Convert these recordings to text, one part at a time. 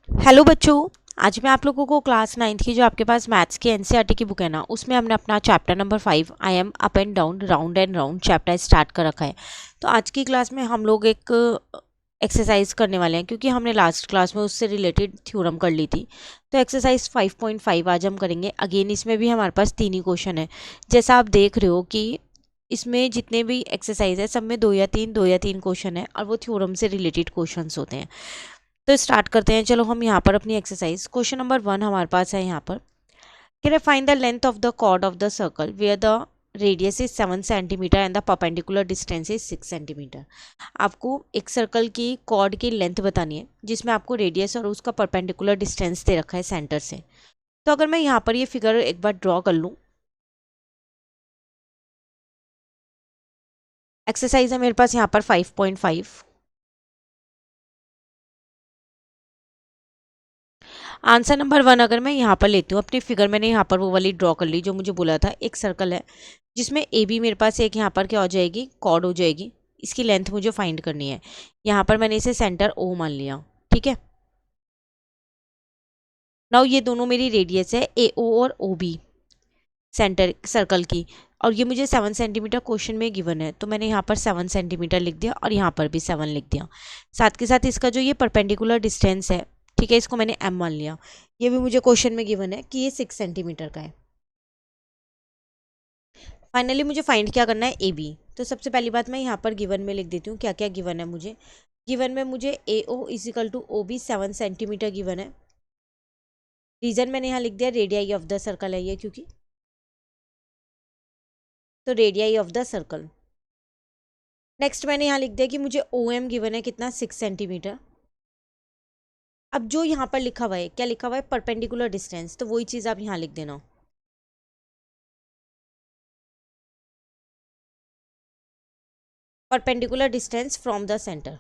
Hello बच्चों। आज मैं आप लोगों को क्लास नाइन्थ की जो आपके पास मैथ्स की एनसीईआरटी की बुक है ना, उसमें हमने अपना chapter number 5 I am up and down round and round chapter start कर रखा है। तो आज की क्लास में हम लोग एक एक्सरसाइज करने वाले हैं, क्योंकि हमने लास्ट क्लास में उससे रिलेटेड थ्योरम कर ली थी। तो एक्सरसाइज 5.5 आज हम करेंगे। अगेन इसमें भी हमारे पास 3 ही क्वेश्चन है। जैसा आप देख रहे हो कि इसमें जितने भी एक्सरसाइज है सब में दो या तीन क्वेश्चन है, और वो थ्योरम से रिलेटेड क्वेश्चंस होते हैं। तो स्टार्ट करते हैं। चलो हम यहाँ पर अपनी एक्सरसाइज क्वेश्चन नंबर 1 हमारे पास है यहाँ पर। Can find the length of the chord of the circle where the radius is 7 centimetre and the perpendicular distance is 6 centimetre. आपको एक सर्कल की कॉर्ड की लेंथ बतानी है जिसमें आपको रेडियस और उसका परपेंडिकुलर डिस्टेंस दे रखा है सेंटर से। तो अगर मैं यहाँ पर ये फिगर एक बार ड्रॉ कर लूँ, एक्सरसाइज है मेरे पास यहाँ पर 5.5। आंसर नंबर 1 अगर मैं यहाँ पर लेती हूँ, अपनी फिगर मैंने यहाँ पर वो वाली ड्रॉ कर ली जो मुझे बोला था। एक सर्कल है जिसमें ए बी मेरे पास एक यहाँ पर क्या हो जाएगी, कॉर्ड हो जाएगी। इसकी लेंथ मुझे फाइंड करनी है। यहाँ पर मैंने इसे सेंटर ओ मान लिया, ठीक है। नाउ ये दोनों मेरी रेडियस है ए ओ और ओ बी, सेंटर सर्कल की। और ये मुझे 7 सेंटीमीटर क्वेश्चन में गिवन है, तो मैंने यहाँ पर 7 सेंटीमीटर लिख दिया और यहाँ पर भी 7 लिख दिया। साथ के साथ इसका जो ये परपेंडिकुलर डिस्टेंस है, ठीक है, इसको मैंने m मान लिया। ये भी मुझे क्वेश्चन में गिवन है कि ये 6 सेंटीमीटर का है। फाइनली मुझे फाइंड क्या करना है, ए बी। तो सबसे पहली बात मैं यहाँ पर गिवन में लिख देती हूँ क्या क्या गिवन है मुझे। गिवन में मुझे A O is equal to O B 7 centimetre given है। रीजन मैंने यहाँ लिख दिया, रेडियाई ऑफ द सर्कल है ये, क्योंकि तो radii of the circle. Next मैंने यहाँ लिख दिया कि मुझे ओ एम गिवन है कितना, 6 सेंटीमीटर। अब जो यहाँ पर लिखा हुआ है, क्या लिखा हुआ है, परपेंडिकुलर डिस्टेंस, तो वही चीज़ आप यहाँ लिख देना। Perpendicular distance from the centre,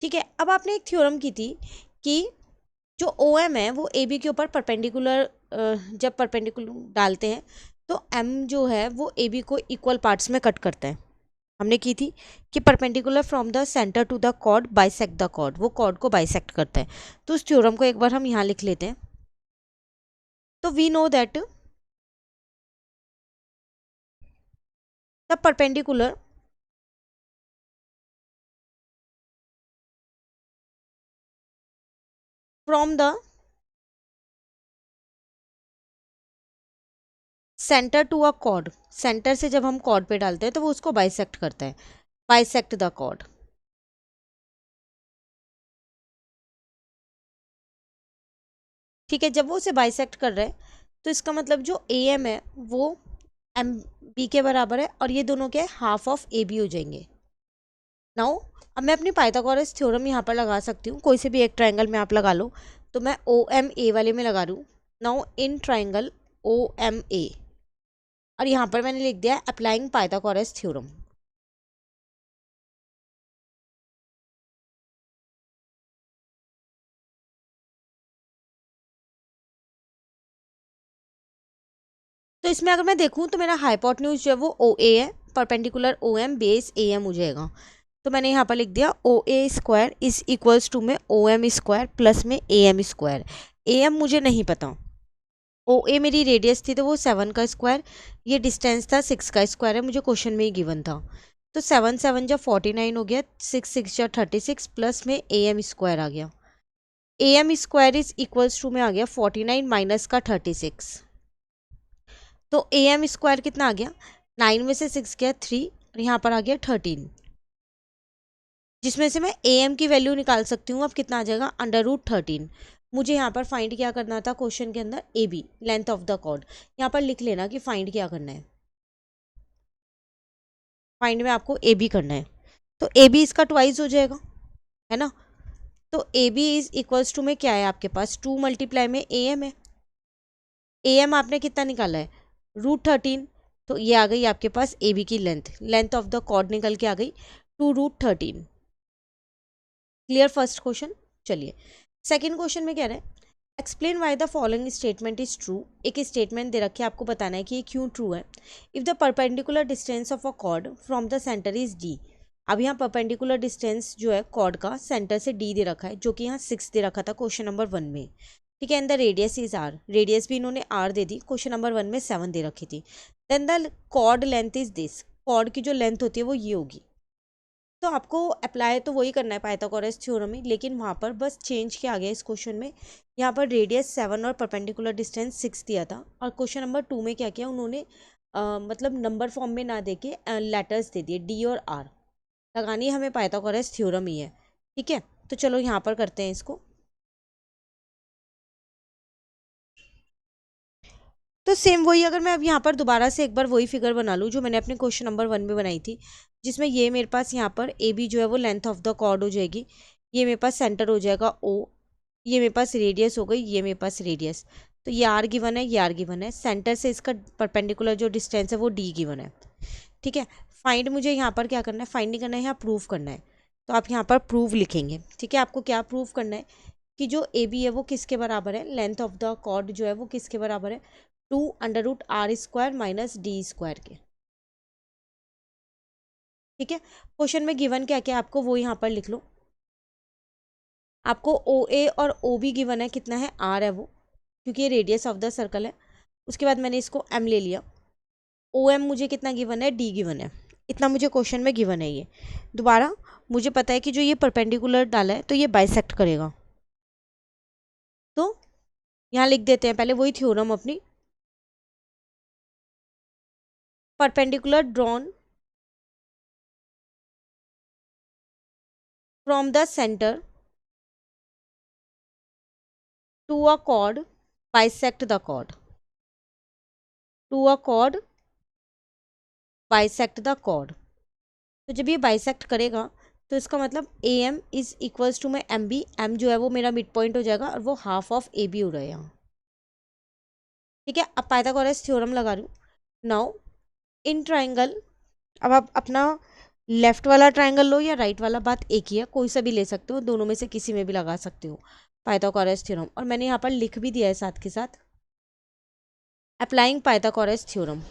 ठीक है। अब आपने एक थ्योरम की थी कि जो ओ एम है वो ए बी के ऊपर परपेंडिकुलर, जब परपेंडिकुलर डालते हैं तो एम जो है वो ए बी को इक्वल पार्ट्स में कट करता है। हमने की थी कि perpendicular from the centre to the chord bisect the chord, वो कॉर्ड को बाइसेक्ट करता है। तो उस थ्योरम को एक बार हम यहाँ लिख लेते हैं। तो we know that the perpendicular from the centre to a chord, centre से जब हम कॉर्ड पे डालते हैं तो वो उसको बाइसेक्ट करता है, बाइसेक्ट द कॉर्ड, ठीक है। जब वो उसे बाइसेक्ट कर रहा है तो इसका मतलब जो ए एम है वो एम बी के बराबर है, और ये दोनों के हाफ ऑफ ए बी हो जाएंगे। नाउ अब मैं अपनी पाइथागोरस थ्योरम यहाँ पर लगा सकती हूँ, कोई से भी एक ट्राइंगल में आप लगा लो। तो मैं ओ एम ए वाले में लगा दूँ। Now in triangle O M A, और यहाँ पर मैंने लिख दिया अप्लाइंग पाइथागोरस थ्योरम। तो इसमें अगर मैं देखूँ तो मेरा हाइपोटेन्यूज जो है वो ओ ए है, perpendicular O M base A M हो जाएगा। तो मैंने यहाँ पर लिख दिया O A square is equals to में ओ एम स्क्वायर प्लस में A M square. A M मुझे नहीं पता, ओ ए मेरी रेडियस थी तो वो 7 का स्क्वायर, ये डिस्टेंस था 6 का स्क्वायर है, मुझे क्वेश्चन में ही गिवन था। तो 7 7 जब 49 हो गया, 6 6 जब 36 प्लस में ए एम स्क्वायर आ गया। A M square is equals to में आ गया 49 माइनस का 36। तो ए एम स्क्वायर कितना आ गया, 9 में से 6 गया 3, और यहाँ पर आ गया 13, जिसमें से मैं ए एम की वैल्यू निकाल सकती हूँ। अब कितना आ जाएगा, √13। मुझे यहाँ पर फाइंड क्या करना था क्वेश्चन के अंदर, A B length of the chord. यहाँ पर लिख लेना कि फाइंड क्या करना है, फाइंड में आपको ए बी करना है। तो ए बी इसका ट्वाइस हो जाएगा, है ना। तो A B is equals to में क्या है आपके पास, 2 मल्टीप्लाई में ए एम है। ए एम आपने कितना निकाला है, √13। तो ये आ गई आपके पास ए बी की length, length of the chord निकल के आ गई 2√13। Clear first question. चलिए सेकंड क्वेश्चन में कह रहे हैं explain why the following statement is true. एक स्टेटमेंट दे रखी है, आपको बताना है कि ये क्यों ट्रू है। If the perpendicular distance of a cord from the centre is D, अब यहाँ परपेंडिकुलर डिस्टेंस जो है कॉर्ड का सेंटर से डी दे रखा है, जो कि यहाँ 6 दे रखा था क्वेश्चन नंबर 1 में। ठीक है, and the radius is R, radius भी इन्होंने आर दे दी, क्वेश्चन नंबर 1 में 7 दे रखी थी। Then the chord length is this, chord की जो लेंथ होती है वो ये होगी। तो आपको अप्लाई तो वही करना है पाइथागोरस थ्योरम में, लेकिन वहाँ पर बस चेंज किया गया इस क्वेश्चन में। यहाँ पर रेडियस 7 और परपेंडिकुलर डिस्टेंस 6 दिया था, और क्वेश्चन नंबर 2 में क्या किया उन्होंने, मतलब नंबर फॉर्म में ना देके लेटर्स दे दिए, डी और आर। लगानी हमें पाइथागोरस थ्योरम ही है। ठीक है, तो चलो यहाँ पर करते हैं इसको। तो सेम वही, अगर मैं अब यहाँ पर दोबारा से एक बार वही फिगर बना लूँ जो मैंने अपने क्वेश्चन नंबर 1 में बनाई थी, जिसमें ये मेरे पास यहाँ पर ए बी जो है वो लेंथ ऑफ द कॉर्ड हो जाएगी, ये मेरे पास सेंटर हो जाएगा ओ, ये मेरे पास रेडियस हो गई, ये मेरे पास रेडियस। तो ये आर गिवन है, ये आर गिवन है, सेंटर से इसका परपेंडिकुलर जो डिस्टेंस है वो डी गिवन है। ठीक है, फाइंड मुझे यहाँ पर क्या करना है, फाइंड नहीं करना है, यहाँ प्रूव करना है। तो आप यहाँ पर प्रूव लिखेंगे। ठीक है, आपको क्या प्रूव करना है कि जो ए बी है वो किसके बराबर है, लेंथ ऑफ द कॉर्ड जो है वो किसके बराबर है, 2√r² माइनस डी स्क्वायर के। ठीक है, क्वेश्चन में गिवन क्या क्या आपको वो यहाँ पर लिख लो। आपको ओ ए और ओ बी गिवन है, कितना है, आर है वो, क्योंकि ये रेडियस ऑफ द सर्कल है। उसके बाद मैंने इसको एम ले लिया। ओ एम मुझे कितना गिवन है, डी गिवन है, इतना मुझे क्वेश्चन में गिवन है। ये दोबारा मुझे पता है कि जो ये परपेंडिकुलर डाला है तो ये बाइसेक्ट करेगा, तो यहाँ लिख देते हैं पहले वही थ्योरम अपनी। Perpendicular drawn from the centre to a chord bisect the chord, to a chord bisect the chord. तो जब ये बाइसेक्ट करेगा तो इसका मतलब A M is equals to में एम बी, एम जो है वो मेरा मिड पॉइंट हो जाएगा और वो हाफ ऑफ ए बी हो रहा है यहाँ। ठीक है, अब पाइथागोरस थ्योरम लगा रही हूँ। नाउ इन ट्राइंगल, अब आप अपना लेफ्ट वाला ट्राइंगल लो या राइट वाला, बात एक ही है, कोई सा भी ले सकते हो, दोनों में से किसी में भी लगा सकते हो पाइथागोरस थ्योरम। और मैंने यहाँ पर लिख भी दिया है साथ के साथ, अप्लाइंग पाइथागोरस थ्योरम।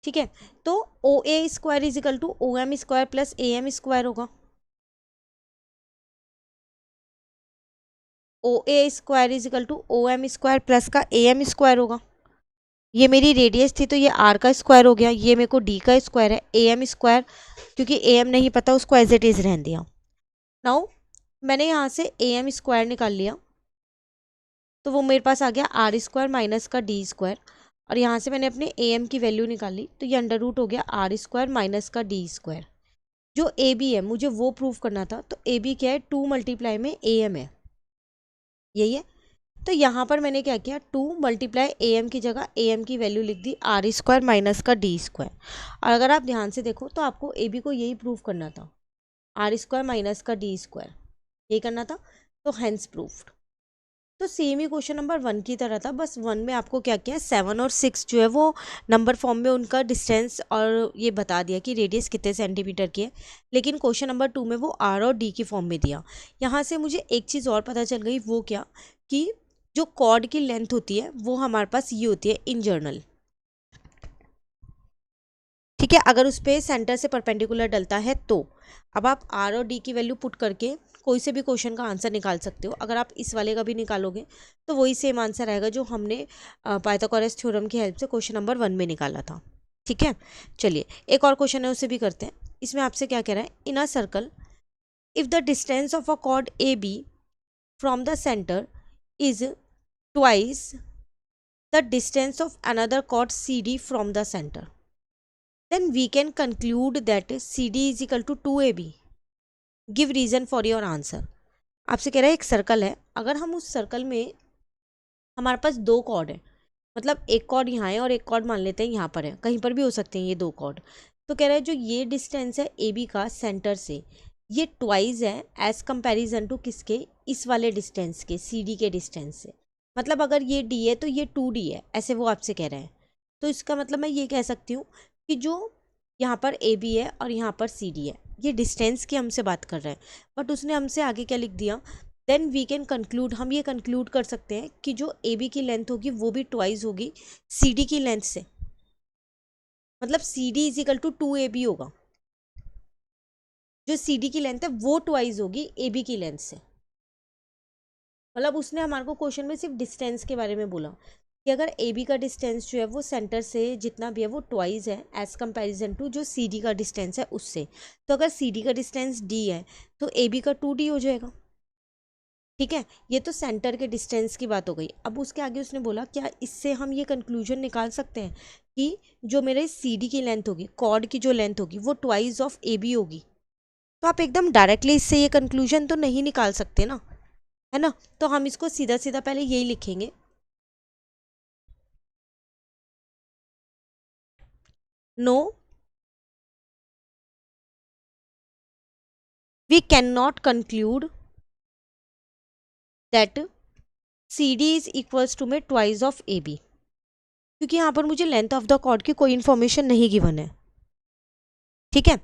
ठीक है, तो O A square is equal to O M square plus A M square होगा। O A square is equal to O M square plus का ए एम स्क्वायर होगा। ये मेरी रेडियस थी तो ये आर का स्क्वायर हो गया, ये मेरे को डी का स्क्वायर है, ए एम स्क्वायर, क्योंकि ए एम नहीं पता उसको एज इट इज रहने दिया। नाउ मैंने यहाँ से ए एम स्क्वायर निकाल लिया, तो वो मेरे पास आ गया आर स्क्वायर माइनस का डी स्क्वायर, और यहाँ से मैंने अपने ए एम की वैल्यू निकाली, तो ये अंडर रूट हो गया आर स्क्वायर माइनस का डी स्क्वायर। जो ए बी है मुझे वो प्रूव करना था, तो ए बी क्या है, 2 मल्टीप्लाई में ए एम है, यही है। तो यहाँ पर मैंने क्या किया, 2 मल्टीप्लाई ए एम की जगह ए एम की वैल्यू लिख दी आर स्क्वायर माइनस का डी स्क्वायर। और अगर आप ध्यान से देखो तो आपको ए बी को यही प्रूव करना था, आर स्क्वायर माइनस का डी स्क्वायर, यही करना था, तो हैंस प्रूफ्ड। तो सेम ही क्वेश्चन नंबर 1 की तरह था, बस 1 में आपको क्या किया, 7 और 6 जो है वो नंबर फॉर्म में उनका डिस्टेंस और ये बता दिया कि रेडियस कितने सेंटीमीटर की है। लेकिन क्वेश्चन नंबर 2 में वो आर और डी की फॉर्म में दिया। यहाँ से मुझे एक चीज़ और पता चल गई, वो क्या, कि जो कॉर्ड की लेंथ होती है वो हमारे पास ये होती है इन जर्नल। ठीक है, अगर उस पर सेंटर से परपेंडिकुलर डलता है तो अब आप आर और डी की वैल्यू पुट करके कोई से भी क्वेश्चन का आंसर निकाल सकते हो। अगर आप इस वाले का भी निकालोगे तो वही सेम आंसर आएगा जो हमने पाइथागोरस थ्योरम की हेल्प से क्वेश्चन नंबर 1 में निकाला था। ठीक है, चलिए एक और क्वेश्चन है उसे भी करते हैं। इसमें आपसे क्या कह रहा है, in a circle if the distance of a chord A B from the centre is twice the distance of another chord C D from the centre, then we can conclude that CD is equal to 2AB. Give reason for your answer. आपसे कह रहा है एक circle है, अगर हम उस circle में, हमारे पास 2 कॉर्ड है, मतलब एक कॉर्ड यहाँ है और एक कॉर्ड मान लेते हैं यहाँ पर है, कहीं पर भी हो सकते हैं ये 2 कॉर्ड। तो कह रहा है जो ये डिस्टेंस है ए बी का सेंटर से, ये ट्वाइस है एज कंपेरिजन टू किसके, इस वाले डिस्टेंस के, सी डी के डिस्टेंस से। मतलब अगर ये डी है तो ये 2D है, ऐसे वो आपसे कह रहे हैं। तो इसका मतलब मैं ये कह सकती हूँ कि जो यहाँ पर ए बी है और यहाँ पर सी डी है, ये डिस्टेंस की हमसे बात कर रहे हैं, बट उसने हमसे आगे क्या लिख दिया देन वी कैन कंक्लूड, हम ये कंक्लूड कर सकते हैं कि जो ए बी की लेंथ होगी वो भी ट्वाइस होगी सी डी की लेंथ से, मतलब C D is equal to 2AB होगा, जो सी डी की लेंथ है वो ट्वाइस होगी ए बी की लेंथ से। मतलब उसने हमारे को क्वेश्चन में सिर्फ डिस्टेंस के बारे में बोला कि अगर ए बी का डिस्टेंस जो है वो सेंटर से जितना भी है वो ट्वाइस है एज कंपैरिजन टू जो सी डी का डिस्टेंस है उससे। तो अगर सी डी का डिस्टेंस डी है तो ए बी का 2D हो जाएगा। ठीक है, ये तो सेंटर के डिस्टेंस की बात हो गई। अब उसके आगे उसने बोला क्या इससे हम ये कंक्लूजन निकाल सकते हैं कि जो मेरे सी डी की लेंथ होगी, कॉर्ड की जो लेंथ होगी वो ट्वाइस ऑफ ए बी होगी। तो आप एकदम डायरेक्टली इससे ये कंक्लूजन तो नहीं निकाल सकते ना, है ना। तो हम इसको सीधा सीधा पहले यही लिखेंगे, no we can not conclude that C D is equals to में ट्वाइस ऑफ ए बी, क्योंकि यहाँ पर मुझे लेंथ ऑफ द कॉर्ड की कोई इंफॉर्मेशन नहीं गिवन है। ठीक है,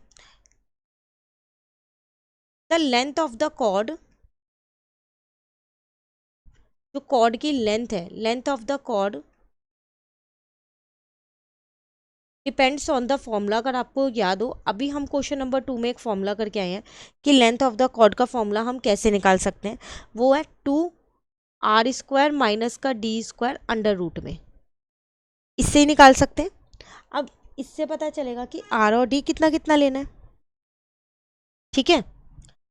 the length of the chord, जो कॉर्ड की लेंथ है, length of the chord depends on the formula. अगर आपको याद हो अभी हम क्वेश्चन नंबर 2 में एक फॉर्मूला करके आए हैं कि लेंथ ऑफ द कॉर्ड का फॉर्मूला हम कैसे निकाल सकते हैं, वो है 2r² माइनस का d² अंडर रूट में, इससे ही निकाल सकते हैं। अब इससे पता चलेगा कि r और d कितना कितना लेना है। ठीक है,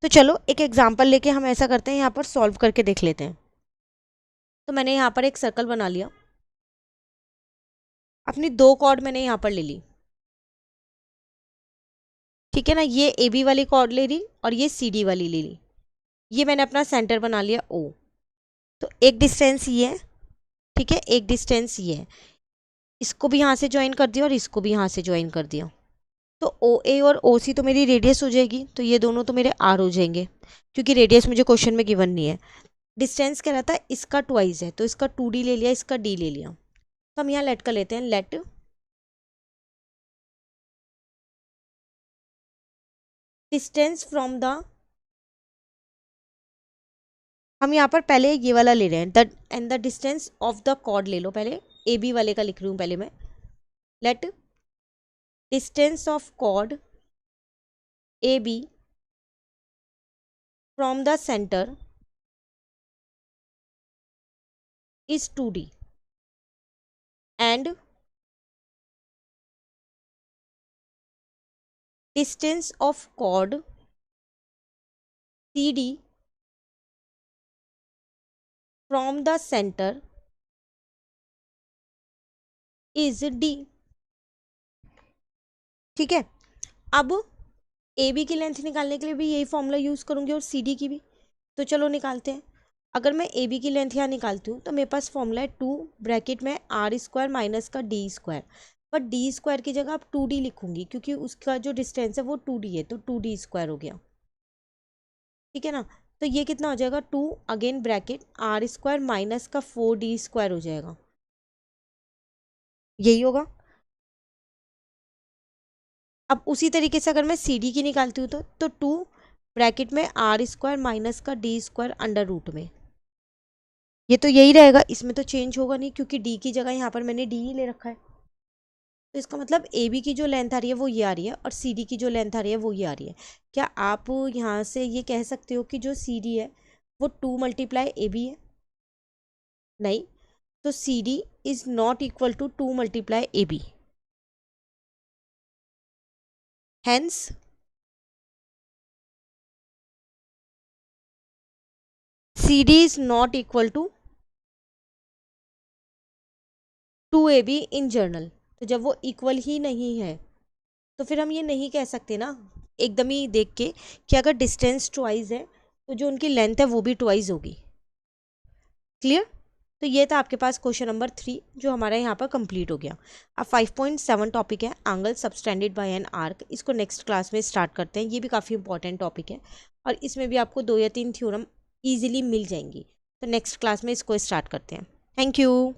तो चलो एक एग्जांपल लेके हम ऐसा करते हैं, यहाँ पर सॉल्व करके देख लेते हैं। तो मैंने यहाँ पर एक सर्कल बना लिया, अपनी 2 कॉर्ड मैंने यहाँ पर ले ली। ठीक है ना, ये ए बी वाली कॉर्ड ले ली और ये सी डी वाली ले ली। ये मैंने अपना सेंटर बना लिया ओ। तो एक डिस्टेंस ये है, ठीक है, एक डिस्टेंस ये है, इसको भी यहाँ से ज्वाइन कर दिया और इसको भी यहाँ से ज्वाइन कर दिया। तो ओ ए और ओ सी तो मेरी रेडियस हो जाएगी, तो ये दोनों तो मेरे आर हो जाएंगे, क्योंकि रेडियस मुझे क्वेश्चन में गिवन नहीं है। डिस्टेंस कह रहा था इसका ट्वाइस है, तो इसका 2D ले लिया, इसका D ले लिया। तो हम यहाँ लेट कर लेते हैं, लेट डिस्टेंस फ्रॉम द, हम यहाँ पर पहले ये वाला ले रहे हैं the, and the distance of the chord ले लो पहले, ए बी वाले का लिख रही हूँ पहले मैं। Let distance of chord A B from the centre is 2D and distance of chord CD from the center is D। ठीक है, अब ए बी की लेंथ निकालने के लिए भी यही फॉर्मूला यूज़ करूँगी और सी डी की भी। तो चलो निकालते हैं। अगर मैं ए बी की लेंथ यहाँ निकालती हूँ तो मेरे पास फॉर्मूला है 2 ब्रैकेट में r² माइनस का d², पर d² की जगह आप 2D लिखूंगी क्योंकि उसका जो डिस्टेंस है वो 2D है, तो 2D² हो गया। ठीक है ना, तो ये कितना हो जाएगा 2 अगेन ब्रैकेट r² माइनस का 4D² हो जाएगा, यही होगा। अब उसी तरीके से अगर मैं सी डी की निकालती हूँ तो 2 ब्रैकेट में r² माइनस का d² अंडर रूट में, ये तो यही रहेगा, इसमें तो चेंज होगा नहीं क्योंकि d की जगह यहाँ पर मैंने d ही ले रखा है। तो इसका मतलब ए बी की जो लेंथ आ रही है वो ये आ रही है और सी डी की जो लेंथ आ रही है वो ये आ रही है। क्या आप यहाँ से ये कह सकते हो कि जो सी डी है वो 2 मल्टीप्लाई ए बी है? नहीं, तो C D is not equal to 2 multiply A B. Hence C D is not equal to 2AB in general. तो जब वो इक्वल ही नहीं है तो फिर हम ये नहीं कह सकते ना एकदम ही देख के कि अगर डिस्टेंस ट्वाइस है तो जो उनकी लेंथ है वो भी ट्वाइस होगी। क्लियर? तो ये था आपके पास क्वेश्चन नंबर 3 जो हमारा यहाँ पर कंप्लीट हो गया। अब 5.7 टॉपिक है angle subtended bye an arc, इसको नेक्स्ट क्लास में स्टार्ट करते हैं। ये भी काफ़ी इंपॉर्टेंट टॉपिक है और इसमें भी आपको 2 या 3 थ्योरम ईजिली मिल जाएंगी। तो नेक्स्ट क्लास में इसको स्टार्ट करते हैं। Thank you.